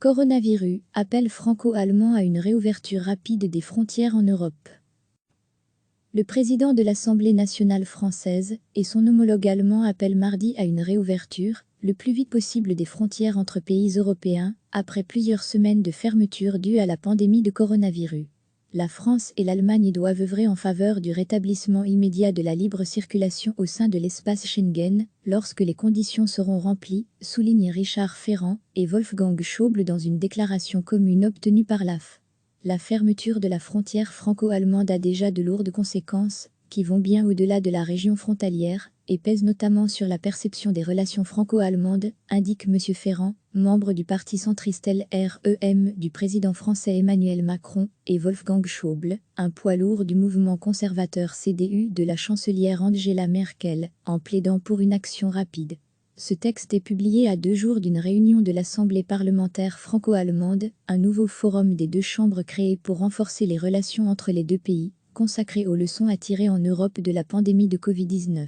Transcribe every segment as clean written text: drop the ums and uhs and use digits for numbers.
Coronavirus, appel franco-allemand à une réouverture rapide des frontières en Europe. Le président de l'Assemblée nationale française et son homologue allemand appellent mardi à une réouverture, le plus vite possible des frontières entre pays européens, après plusieurs semaines de fermeture due à la pandémie de coronavirus. La France et l'Allemagne doivent œuvrer en faveur du rétablissement immédiat de la libre circulation au sein de l'espace Schengen, lorsque les conditions seront remplies, soulignent Richard Ferrand et Wolfgang Schäuble dans une déclaration commune obtenue par l'AF. La fermeture de la frontière franco-allemande a déjà de lourdes conséquences, qui vont bien au-delà de la région frontalière, et pèsent notamment sur la perception des relations franco-allemandes, indique M. Ferrand, membre du parti centriste LREM du président français Emmanuel Macron, et Wolfgang Schäuble, un poids lourd du mouvement conservateur CDU de la chancelière Angela Merkel, en plaidant pour une action rapide. Ce texte est publié à 2 jours d'une réunion de l'Assemblée parlementaire franco-allemande, un nouveau forum des deux chambres créé pour renforcer les relations entre les deux pays, consacré aux leçons à tirer en Europe de la pandémie de Covid-19.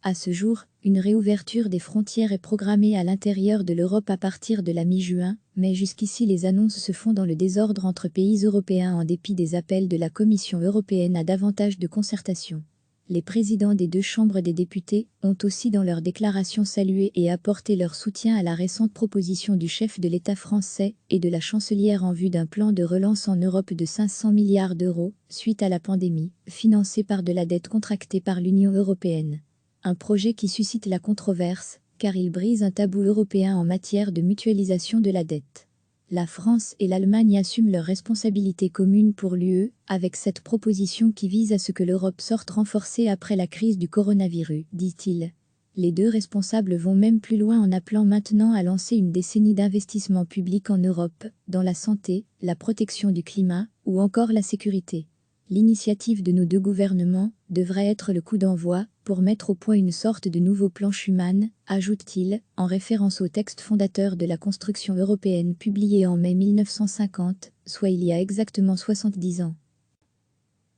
À ce jour, une réouverture des frontières est programmée à l'intérieur de l'Europe à partir de la mi-juin, mais jusqu'ici les annonces se font dans le désordre entre pays européens en dépit des appels de la Commission européenne à davantage de concertation. Les présidents des deux chambres des députés ont aussi dans leur déclaration salué et apporté leur soutien à la récente proposition du chef de l'État français et de la chancelière en vue d'un plan de relance en Europe de 500 milliards d'euros, suite à la pandémie, financé par de la dette contractée par l'Union européenne. Un projet qui suscite la controverse, car il brise un tabou européen en matière de mutualisation de la dette. La France et l'Allemagne assument leurs responsabilités communes pour l'UE, avec cette proposition qui vise à ce que l'Europe sorte renforcée après la crise du coronavirus, dit-il. Les deux responsables vont même plus loin en appelant maintenant à lancer une décennie d'investissements publics en Europe, dans la santé, la protection du climat, ou encore la sécurité. L'initiative de nos deux gouvernements devrait être le coup d'envoi pour mettre au point une sorte de nouveau plan Schuman, ajoute-t-il, en référence au texte fondateur de la construction européenne publié en mai 1950, soit il y a exactement 70 ans.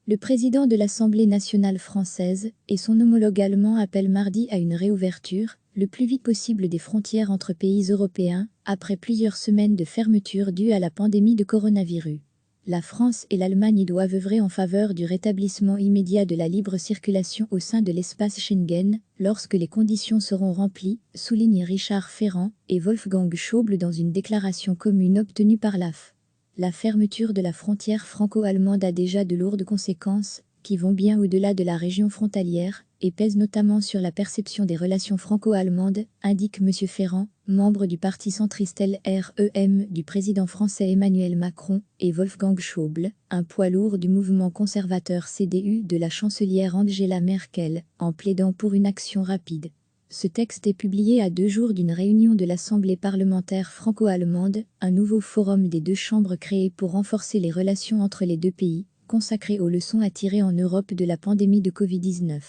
Le président de l'Assemblée nationale française et son homologue allemand appellent mardi à une réouverture, le plus vite possible des frontières entre pays européens, après plusieurs semaines de fermeture due à la pandémie de coronavirus. La France et l'Allemagne doivent œuvrer en faveur du rétablissement immédiat de la libre circulation au sein de l'espace Schengen, lorsque les conditions seront remplies, soulignent Richard Ferrand et Wolfgang Schäuble dans une déclaration commune obtenue par l'AF. La fermeture de la frontière franco-allemande a déjà de lourdes conséquences, qui vont bien au-delà de la région frontalière, et pèsent notamment sur la perception des relations franco-allemandes, indique M. Ferrand, membre du parti centriste LREM du président français Emmanuel Macron, et Wolfgang Schäuble, un poids lourd du mouvement conservateur CDU de la chancelière Angela Merkel, en plaidant pour une action rapide. Ce texte est publié à 2 jours d'une réunion de l'Assemblée parlementaire franco-allemande, un nouveau forum des deux chambres créé pour renforcer les relations entre les deux pays, consacré aux leçons à tirer en Europe de la pandémie de Covid-19.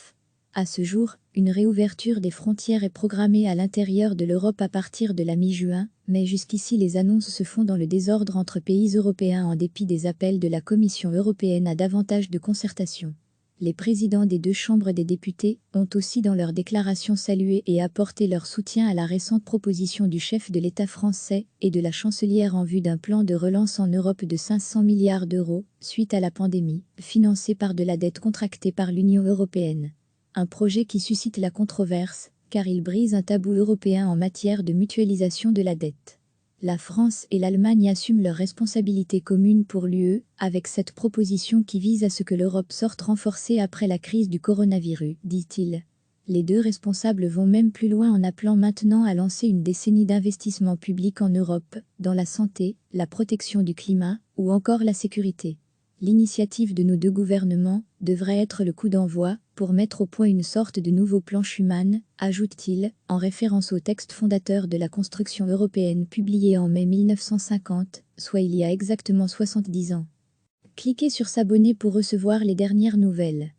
À ce jour, une réouverture des frontières est programmée à l'intérieur de l'Europe à partir de la mi-juin, mais jusqu'ici les annonces se font dans le désordre entre pays européens en dépit des appels de la Commission européenne à davantage de concertation. Les présidents des deux chambres des députés ont aussi dans leur déclaration salué et apporté leur soutien à la récente proposition du chef de l'État français et de la chancelière en vue d'un plan de relance en Europe de 500 milliards d'euros, suite à la pandémie, financé par de la dette contractée par l'Union européenne. Un projet qui suscite la controverse, car il brise un tabou européen en matière de mutualisation de la dette. La France et l'Allemagne assument leurs responsabilités communes pour l'UE, avec cette proposition qui vise à ce que l'Europe sorte renforcée après la crise du coronavirus, dit-il. Les deux responsables vont même plus loin en appelant maintenant à lancer une décennie d'investissements publics en Europe, dans la santé, la protection du climat, ou encore la sécurité. L'initiative de nos deux gouvernements devrait être le coup d'envoi pour mettre au point une sorte de nouveau plan Schuman, ajoute-t-il, en référence au texte fondateur de la construction européenne publié en mai 1950, soit il y a exactement 70 ans. Cliquez sur s'abonner pour recevoir les dernières nouvelles.